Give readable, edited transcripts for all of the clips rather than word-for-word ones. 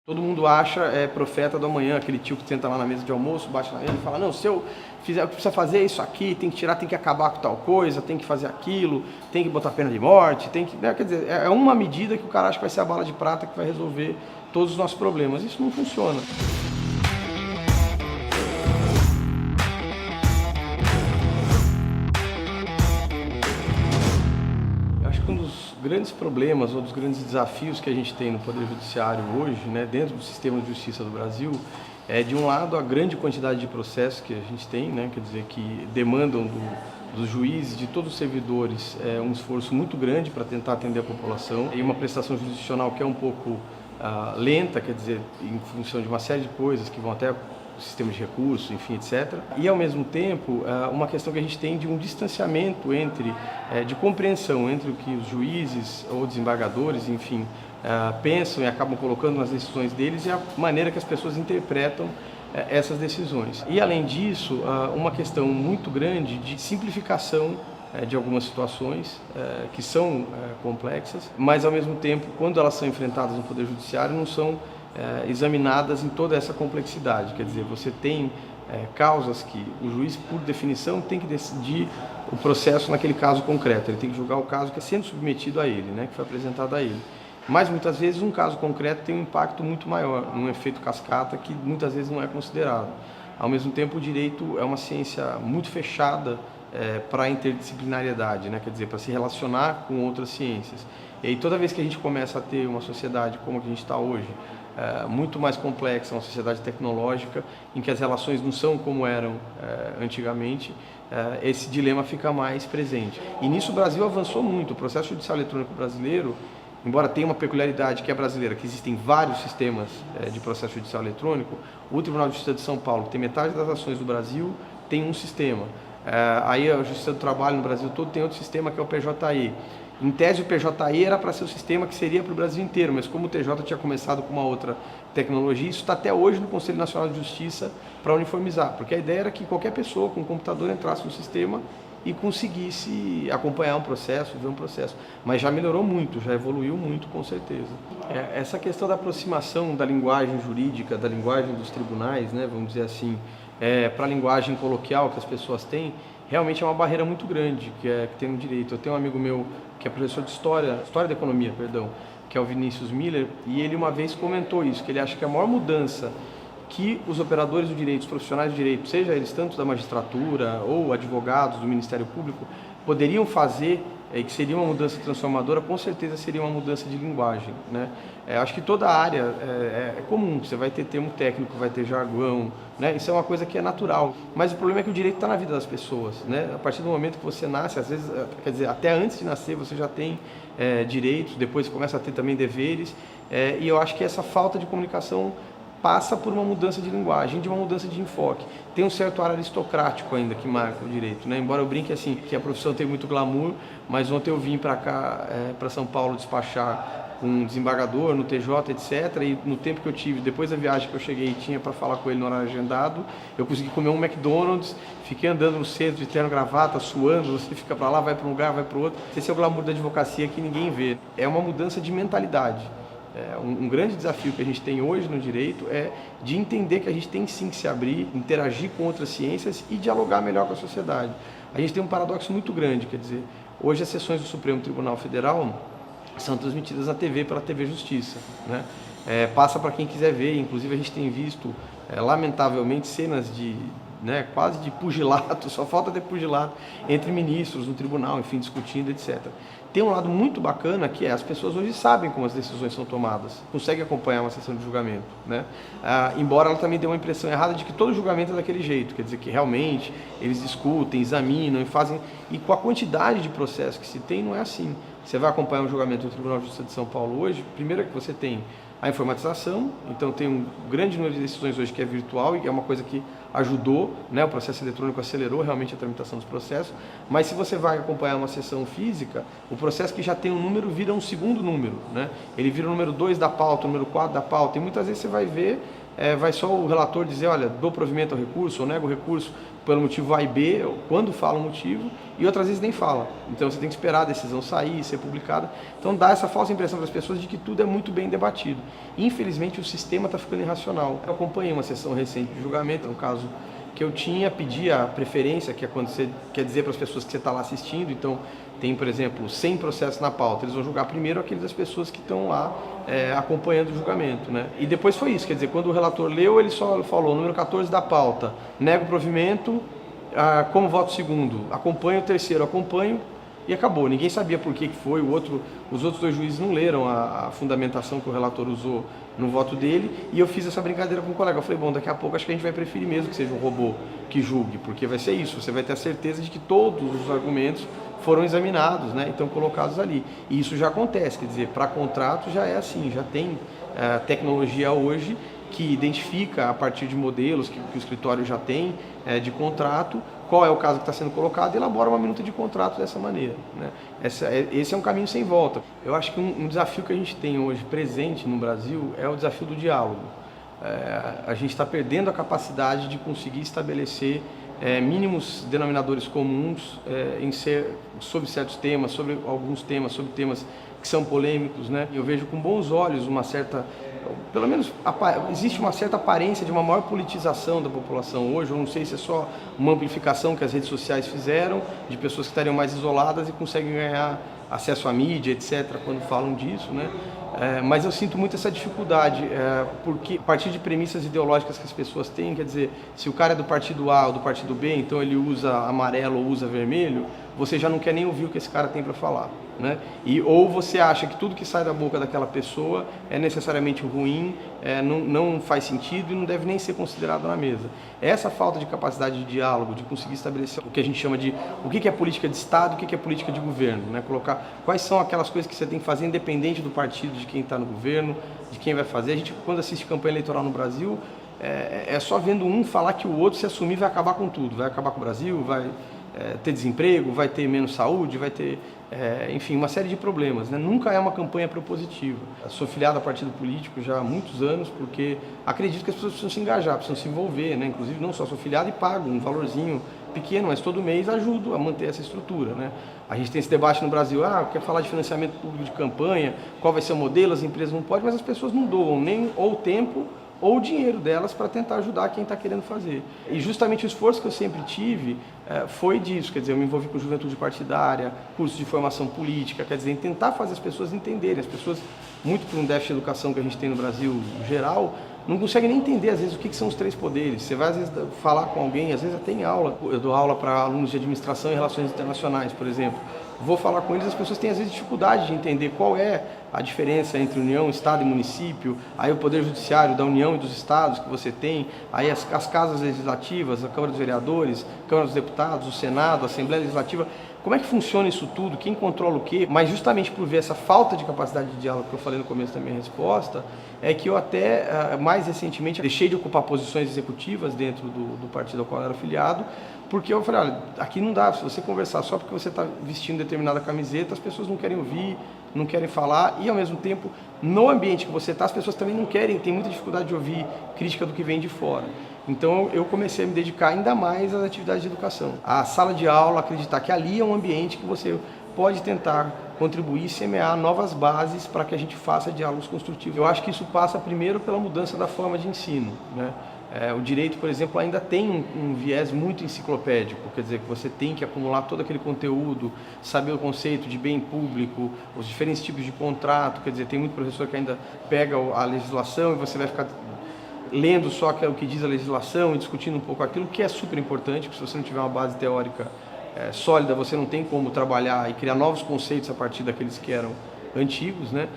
Todo mundo acha profeta do amanhã, aquele tio que senta lá na mesa de almoço, bate na mesa e fala, não, se eu fizer o que precisa fazer é isso aqui, tem que tirar, tem que acabar com tal coisa, tem que fazer aquilo, tem que botar pena de morte, tem que... Quer dizer, é uma medida que o cara acha que vai ser a bala de prata que vai resolver todos os nossos problemas. Isso não funciona. Um dos grandes problemas ou dos grandes desafios que a gente tem no Poder Judiciário hoje, dentro do sistema de justiça do Brasil, é, de um lado, a grande quantidade de processos que a gente tem, quer dizer, que demandam dos juízes, de todos os servidores, um esforço muito grande para tentar atender a população, e uma prestação jurisdicional que é um pouco lenta, quer dizer, em função de uma série de coisas que vão até o sistema de recursos, enfim, etc. E, ao mesmo tempo, uma questão que a gente tem de um distanciamento de compreensão entre o que os juízes ou desembargadores, enfim, pensam e acabam colocando nas decisões deles e a maneira que as pessoas interpretam essas decisões. E, além disso, uma questão muito grande de simplificação de algumas situações que são complexas, mas, ao mesmo tempo, quando elas são enfrentadas no Poder Judiciário, não são examinadas em toda essa complexidade. Quer dizer, você tem causas que o juiz, por definição, tem que decidir o processo naquele caso concreto. Ele tem que julgar o caso que é sendo submetido a ele, que foi apresentado a ele. Mas, muitas vezes, um caso concreto tem um impacto muito maior, um efeito cascata que muitas vezes não é considerado. Ao mesmo tempo, o direito é uma ciência muito fechada para a interdisciplinariedade, quer dizer, para se relacionar com outras ciências. E aí, toda vez que a gente começa a ter uma sociedade como a que a gente está hoje, muito mais complexa, uma sociedade tecnológica, em que as relações não são como eram antigamente, esse dilema fica mais presente. E nisso o Brasil avançou muito. O processo judicial eletrônico brasileiro, embora tenha uma peculiaridade que é brasileira, que existem vários sistemas de processo judicial eletrônico, o Tribunal de Justiça de São Paulo, que tem metade das ações do Brasil, tem um sistema. Aí a Justiça do Trabalho no Brasil todo tem outro sistema, que é o PJE. Em tese, o PJE era para ser o sistema que seria para o Brasil inteiro, mas como o TJ tinha começado com uma outra tecnologia, isso está até hoje no Conselho Nacional de Justiça para uniformizar, porque a ideia era que qualquer pessoa com um computador entrasse no sistema e conseguisse acompanhar um processo, ver um processo. Mas já melhorou muito, já evoluiu muito, com certeza. Essa questão da aproximação da linguagem jurídica, da linguagem dos tribunais, vamos dizer assim, para a linguagem coloquial que as pessoas têm, realmente é uma barreira muito grande que tem no direito. Eu tenho um amigo meu que é professor de História da Economia, perdão, que é o Vinícius Miller, e ele uma vez comentou isso, que ele acha que a maior mudança que os operadores do direito, os profissionais do direito, seja eles tanto da magistratura ou advogados do Ministério Público, poderiam fazer, e que seria uma mudança transformadora, com certeza seria uma mudança de linguagem. Acho que toda a área é comum, você vai ter termo técnico, vai ter jargão, isso é uma coisa que é natural. Mas o problema é que o direito está na vida das pessoas. A partir do momento que você nasce, às vezes, quer dizer, até antes de nascer você já tem direitos, depois você começa a ter também deveres, e eu acho que essa falta de comunicação passa por uma mudança de linguagem, de uma mudança de enfoque. Tem um certo ar aristocrático ainda que marca o direito, Embora eu brinque assim, que a profissão tem muito glamour, mas ontem eu vim para cá, para São Paulo, despachar com um desembargador no TJ, etc. E no tempo que eu tive, depois da viagem que eu cheguei, tinha para falar com ele no horário agendado, eu consegui comer um McDonald's, fiquei andando no centro de terno, gravata, suando, você fica para lá, vai para um lugar, vai para o outro. Esse é o glamour da advocacia que ninguém vê. É uma mudança de mentalidade. Um grande desafio que a gente tem hoje no direito é de entender que a gente tem sim que se abrir, interagir com outras ciências e dialogar melhor com a sociedade. A gente tem um paradoxo muito grande, quer dizer, hoje as sessões do Supremo Tribunal Federal são transmitidas na TV pela TV Justiça. Passa para quem quiser ver, inclusive a gente tem visto, lamentavelmente, cenas de quase de pugilato, só falta ter pugilato entre ministros no tribunal, enfim, discutindo, etc. Tem um lado muito bacana que as pessoas hoje sabem como as decisões são tomadas, conseguem acompanhar uma sessão de julgamento, embora ela também dê uma impressão errada de que todo julgamento é daquele jeito, quer dizer que realmente eles discutem, examinam e fazem, e com a quantidade de processos que se tem, não é assim. Você vai acompanhar um julgamento do Tribunal de Justiça de São Paulo hoje, primeiro é que você tem a informatização, então tem um grande número de decisões hoje que é virtual e é uma coisa que ajudou, né? O processo eletrônico acelerou realmente a tramitação dos processos, mas se você vai acompanhar uma sessão física, o processo que já tem um número vira um segundo número, né? Ele vira o número 2 da pauta, o número 4 da pauta, e muitas vezes você vai ver, vai só o relator dizer, olha, dou provimento ao recurso, ou nego o recurso pelo motivo A e B, quando fala o motivo, e outras vezes nem fala. Então você tem que esperar a decisão sair, ser publicada. Então dá essa falsa impressão para as pessoas de que tudo é muito bem debatido. Infelizmente o sistema está ficando irracional. Eu acompanhei uma sessão recente de julgamento, no caso que eu tinha, pedi a preferência, que é quando você quer dizer para as pessoas que você está lá assistindo. Então tem, por exemplo, 100 processos na pauta, eles vão julgar primeiro aqueles das pessoas que estão lá acompanhando o julgamento, né? E depois foi isso, quer dizer, quando o relator leu, ele só falou, número 14 da pauta, nego o provimento, como voto segundo, acompanho o terceiro, acompanho, e acabou. Ninguém sabia por que foi, os outros dois juízes não leram a fundamentação que o relator usou no voto dele, e eu fiz essa brincadeira com o colega. Eu falei, bom, daqui a pouco acho que a gente vai preferir mesmo que seja um robô que julgue, porque vai ser isso, você vai ter a certeza de que todos os argumentos foram examinados, né, e estão colocados ali. E isso já acontece, quer dizer, para contrato já é assim, já tem tecnologia hoje que identifica a partir de modelos que o escritório já tem de contrato, qual é o caso que está sendo colocado e elabora uma minuta de contrato dessa maneira, né? Esse é um caminho sem volta. Eu acho que um desafio que a gente tem hoje presente no Brasil é o desafio do diálogo. A gente está perdendo a capacidade de conseguir estabelecer mínimos denominadores comuns sobre certos temas, sobre alguns temas, sobre temas que são polêmicos, né? Eu vejo com bons olhos uma certa, pelo menos existe uma certa aparência de uma maior politização da população hoje. Eu não sei se é só uma amplificação que as redes sociais fizeram, de pessoas que estariam mais isoladas e conseguem ganhar acesso à mídia, etc., quando falam disso, né? Mas eu sinto muito essa dificuldade, porque a partir de premissas ideológicas que as pessoas têm, quer dizer, se o cara é do partido A ou do partido B, então ele usa amarelo ou usa vermelho, você já não quer nem ouvir o que esse cara tem para falar, né? Ou você acha que tudo que sai da boca daquela pessoa é necessariamente ruim, não faz sentido e não deve nem ser considerado na mesa. Essa falta de capacidade de diálogo, de conseguir estabelecer o que a gente chama de o que é política de Estado e o que é política de governo, né? Colocar quais são aquelas coisas que você tem que fazer independente do partido, de quem está no governo, de quem vai fazer. A gente, quando assiste campanha eleitoral no Brasil, é só vendo um falar que o outro, se assumir, vai acabar com tudo, vai acabar com o Brasil, vai ter desemprego, vai ter menos saúde, vai ter, enfim, uma série de problemas, né? Nunca é uma campanha propositiva. Eu sou filiado a partido político já há muitos anos, porque acredito que as pessoas precisam se engajar, precisam se envolver, né? Inclusive, não só sou filiado e pago um valorzinho pequeno, mas todo mês ajudo a manter essa estrutura, né? A gente tem esse debate no Brasil, quer falar de financiamento público de campanha, qual vai ser o modelo, as empresas não podem, mas as pessoas não doam nem ou tempo ou o dinheiro delas para tentar ajudar quem está querendo fazer. E justamente o esforço que eu sempre tive foi disso, quer dizer, eu me envolvi com juventude partidária, cursos de formação política, quer dizer, em tentar fazer as pessoas entenderem. As pessoas, muito por um déficit de educação que a gente tem no Brasil geral, não conseguem nem entender, às vezes, o que são os três poderes. Você vai, às vezes, falar com alguém, às vezes até em aula. Eu dou aula para alunos de administração e relações internacionais, por exemplo. Vou falar com eles, as pessoas têm, às vezes, dificuldade de entender qual é a diferença entre União, Estado e município, aí o Poder Judiciário da União e dos Estados que você tem, aí as casas legislativas, a Câmara dos Vereadores, a Câmara dos Deputados, o Senado, a Assembleia Legislativa. Como é que funciona isso tudo? Quem controla o quê? Mas justamente por ver essa falta de capacidade de diálogo que eu falei no começo da minha resposta, é que eu até, mais recentemente, deixei de ocupar posições executivas dentro do partido ao qual eu era afiliado, porque eu falei, olha, aqui não dá, se você conversar só porque você está vestindo determinada camiseta, as pessoas não querem ouvir, não querem falar, e ao mesmo tempo, no ambiente que você está, as pessoas também não querem, tem muita dificuldade de ouvir crítica do que vem de fora. Então eu comecei a me dedicar ainda mais às atividades de educação. A sala de aula, acreditar que ali é um ambiente que você pode tentar contribuir e semear novas bases para que a gente faça diálogos construtivos. Eu acho que isso passa primeiro pela mudança da forma de ensino, né? O direito, por exemplo, ainda tem um viés muito enciclopédico, quer dizer, que você tem que acumular todo aquele conteúdo, saber o conceito de bem público, os diferentes tipos de contrato, quer dizer, tem muito professor que ainda pega a legislação e você vai ficar lendo só o que diz a legislação e discutindo um pouco aquilo, que é super importante, porque se você não tiver uma base teórica sólida, você não tem como trabalhar e criar novos conceitos a partir daqueles que eram antigos, né?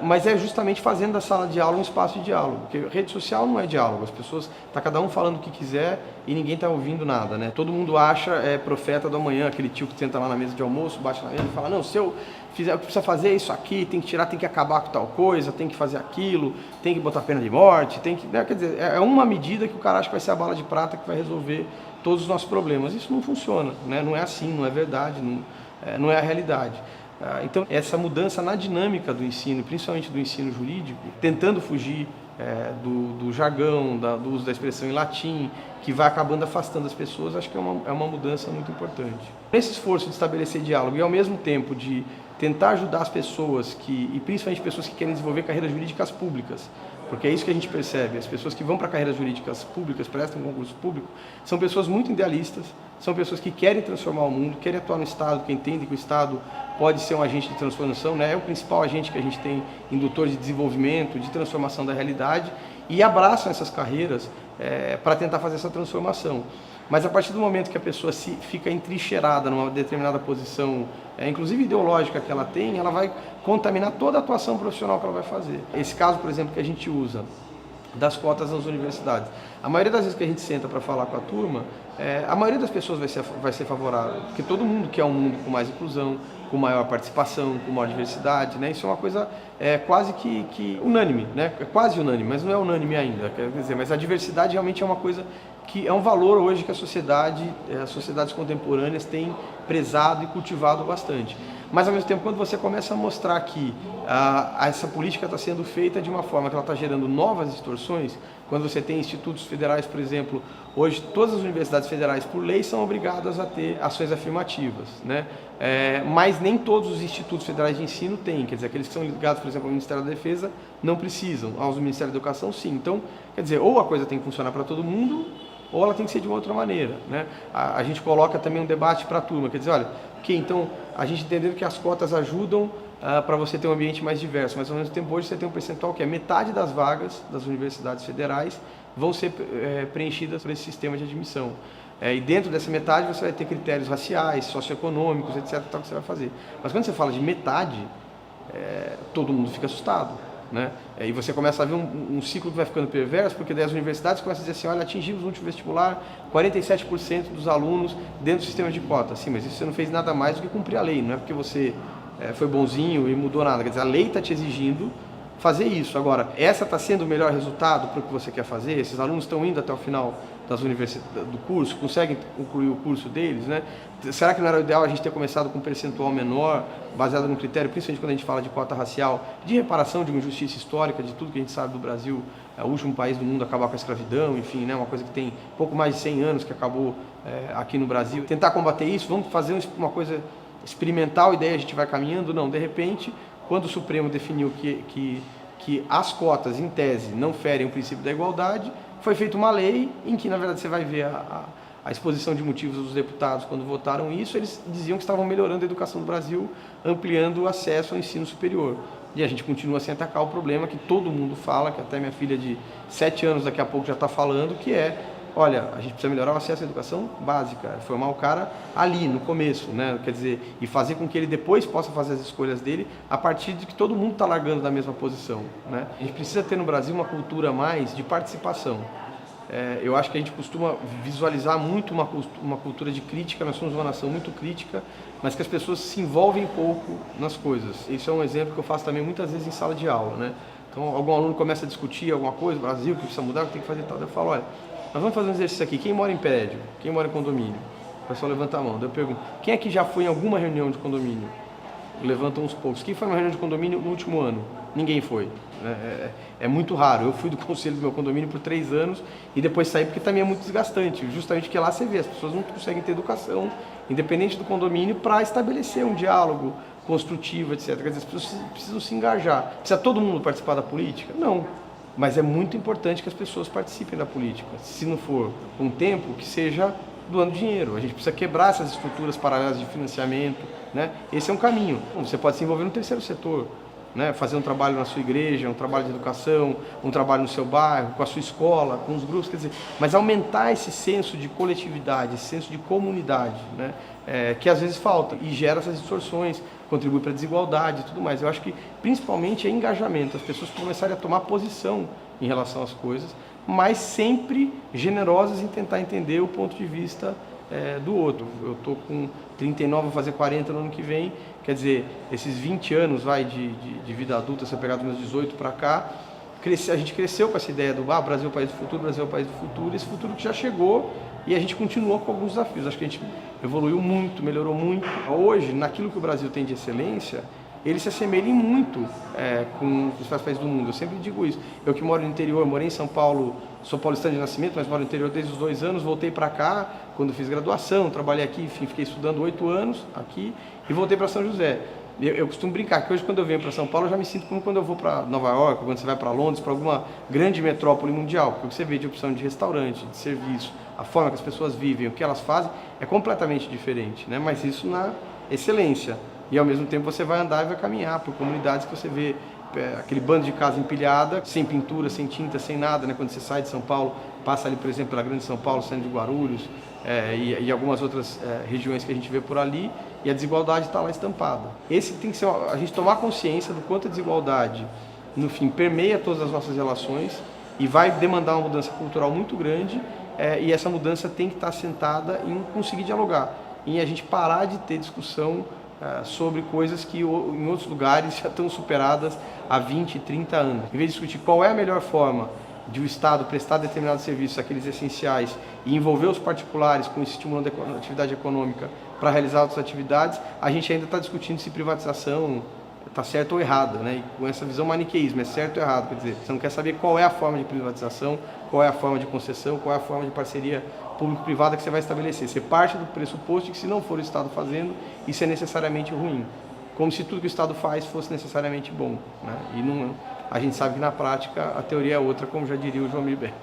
Mas é justamente fazendo da sala de aula um espaço de diálogo, porque rede social não é diálogo, as pessoas, tá cada um falando o que quiser e ninguém está ouvindo nada, né? Todo mundo acha profeta do amanhã, aquele tio que senta lá na mesa de almoço, bate na mesa e fala, não, se eu precisa fazer isso aqui, tem que tirar, tem que acabar com tal coisa, tem que fazer aquilo, tem que botar pena de morte, tem que, né? Quer dizer, é uma medida que o cara acha que vai ser a bala de prata que vai resolver todos os nossos problemas. Isso não funciona, né? Não é assim, não é verdade, não é a realidade. Então, essa mudança na dinâmica do ensino, principalmente do ensino jurídico, tentando fugir do jargão, do uso da expressão em latim, que vai acabando afastando as pessoas, acho que é uma mudança muito importante. Nesse esforço de estabelecer diálogo e, ao mesmo tempo, de tentar ajudar as pessoas, e principalmente pessoas que querem desenvolver carreiras jurídicas públicas, porque é isso que a gente percebe, as pessoas que vão para carreiras jurídicas públicas, prestam um concurso público, são pessoas muito idealistas, são pessoas que querem transformar o mundo, querem atuar no Estado, que entendem que o Estado pode ser um agente de transformação, né? É o principal agente que a gente tem, indutor de desenvolvimento, de transformação da realidade, e abraçam essas carreiras para tentar fazer essa transformação. Mas a partir do momento que a pessoa fica entrincheirada numa determinada posição, inclusive ideológica que ela tem, ela vai contaminar toda a atuação profissional que ela vai fazer. Esse caso, por exemplo, que a gente usa das cotas nas universidades. A maioria das vezes que a gente senta para falar com a turma, a maioria das pessoas vai ser favorável, porque todo mundo quer um mundo com mais inclusão, com maior participação, com maior diversidade, né? Isso é uma coisa quase que unânime, né? É quase unânime, mas não é unânime ainda. Quer dizer, mas a diversidade realmente é uma coisa que é um valor hoje que as sociedades contemporâneas têm prezado e cultivado bastante. Mas, ao mesmo tempo, quando você começa a mostrar que essa política está sendo feita de uma forma que ela está gerando novas distorções, quando você tem institutos federais, por exemplo, hoje todas as universidades federais, por lei, são obrigadas a ter ações afirmativas, né? Mas nem todos os institutos federais de ensino têm, quer dizer, aqueles que são ligados, por exemplo, ao Ministério da Defesa, não precisam, aos do Ministério da Educação, sim. Então, quer dizer, ou a coisa tem que funcionar para todo mundo, ou ela tem que ser de uma outra maneira, né? A gente coloca também um debate para a turma, quer dizer, olha, então a gente entendendo que as cotas ajudam para você ter um ambiente mais diverso, mas ao mesmo tempo hoje você tem um percentual que é metade das vagas das universidades federais vão ser preenchidas por esse sistema de admissão. E dentro dessa metade você vai ter critérios raciais, socioeconômicos, etc, tal, que você vai fazer. Mas quando você fala de metade, todo mundo fica assustado, né? E você começa a ver um ciclo que vai ficando perverso, porque daí as universidades começam a dizer assim, olha, atingimos no último vestibular 47% dos alunos dentro do sistema de cota. Sim, mas isso você não fez nada mais do que cumprir a lei, não é porque você foi bonzinho e mudou nada. Quer dizer, a lei está te exigindo fazer isso. Agora, essa está sendo o melhor resultado para o que você quer fazer? Esses alunos estão indo até o final do curso, conseguem concluir o curso deles, né? Será que não era o ideal a gente ter começado com um percentual menor, baseado no critério, principalmente quando a gente fala de cota racial, de reparação de uma injustiça histórica, de tudo que a gente sabe do Brasil, o último país do mundo a acabar com a escravidão, enfim, né? Uma coisa que tem pouco mais de 100 anos que acabou aqui no Brasil. Tentar combater isso, vamos fazer uma coisa experimental e daí a gente vai caminhando? Não, de repente, quando o Supremo definiu que as cotas, em tese, não ferem o princípio da igualdade, foi feita uma lei em que, na verdade, você vai ver a exposição de motivos dos deputados quando votaram isso, eles diziam que estavam melhorando a educação do Brasil, ampliando o acesso ao ensino superior. E a gente continua sem atacar o problema que todo mundo fala, que até minha filha de 7 anos daqui a pouco já está falando, que olha, a gente precisa melhorar o acesso à educação básica, formar o cara ali, no começo, né? Quer dizer, e fazer com que ele depois possa fazer as escolhas dele a partir de que todo mundo está largando da mesma posição, né? A gente precisa ter no Brasil uma cultura mais de participação. Eu acho que a gente costuma visualizar muito uma cultura de crítica, nós somos uma nação muito crítica, mas que as pessoas se envolvem pouco nas coisas. Isso é um exemplo que eu faço também muitas vezes em sala de aula, né? Então, algum aluno começa a discutir alguma coisa, Brasil, que precisa mudar, o que tem que fazer e tal. Eu falo, olha, nós vamos fazer um exercício aqui. Quem mora em prédio? Quem mora em condomínio? O pessoal levanta a mão. Daí eu pergunto, quem aqui já foi em alguma reunião de condomínio? Levantam uns poucos. Quem foi numa reunião de condomínio no último ano? Ninguém foi. É muito raro. Eu fui do conselho do meu condomínio por 3 anos e depois saí porque também é muito desgastante. Justamente porque lá você vê, as pessoas não conseguem ter educação, independente do condomínio, para estabelecer um diálogo construtivo, etc. Quer dizer, as pessoas precisam se engajar. Precisa todo mundo participar da política? Não. Mas é muito importante que as pessoas participem da política. Se não for com tempo, que seja doando dinheiro. A gente precisa quebrar essas estruturas paralelas de financiamento, né? Esse é um caminho. Você pode se envolver no terceiro setor, né? Fazer um trabalho na sua igreja, um trabalho de educação, um trabalho no seu bairro, com a sua escola, com os grupos, quer dizer, mas aumentar esse senso de coletividade, esse senso de comunidade, né? Que às vezes falta e gera essas distorções, contribui para a desigualdade e tudo mais. Eu acho que principalmente é engajamento, as pessoas começarem a tomar posição em relação às coisas, mas sempre generosas em tentar entender o ponto de vista do outro. Eu estou com 39, vou fazer 40 no ano que vem, Quer dizer, esses 20 anos de vida adulta, você pegar dos meus 18 para cá, a gente cresceu com essa ideia do Brasil é o país do futuro, Brasil é o país do futuro, esse futuro que já chegou e a gente continua com alguns desafios. Acho que a gente evoluiu muito, melhorou muito. Hoje, naquilo que o Brasil tem de excelência, eles se assemelham muito com os países do mundo. Eu sempre digo isso. Eu que moro no interior, morei em São Paulo, sou paulistano de nascimento, mas moro no interior desde os 2 anos, voltei para cá quando fiz graduação, trabalhei aqui, enfim, fiquei estudando 8 anos aqui e voltei para São José. Eu costumo brincar que hoje, quando eu venho para São Paulo, eu já me sinto como quando eu vou para Nova York, quando você vai para Londres, para alguma grande metrópole mundial, porque o que você vê de opção de restaurante, de serviço, a forma que as pessoas vivem, o que elas fazem, é completamente diferente, né? Mas isso na excelência. E ao mesmo tempo você vai andar e vai caminhar por comunidades que você vê aquele bando de casa empilhada, sem pintura, sem tinta, sem nada, né? Quando você sai de São Paulo, passa ali, por exemplo, pela Grande São Paulo, saindo de Guarulhos, e algumas outras regiões que a gente vê por ali, e a desigualdade está lá estampada. Esse tem que ser a gente tomar consciência do quanto a desigualdade, no fim, permeia todas as nossas relações e vai demandar uma mudança cultural muito grande, e essa mudança tem que estar assentada em conseguir dialogar, em a gente parar de ter discussão sobre coisas que em outros lugares já estão superadas há 20, 30 anos. Em vez de discutir qual é a melhor forma de o Estado prestar determinados serviços, aqueles essenciais, e envolver os particulares com estimulando a atividade econômica para realizar outras atividades, a gente ainda está discutindo se privatização está certo ou errada, né? E com essa visão maniqueísmo, é certo ou errado, quer dizer, você não quer saber qual é a forma de privatização, qual é a forma de concessão, qual é a forma de parceria público-privada que você vai estabelecer. Você parte do pressuposto de que se não for o Estado fazendo, isso é necessariamente ruim. Como se tudo que o Estado faz fosse necessariamente bom, né? E não, a gente sabe que na prática a teoria é outra, como já diria o João Mirbeck.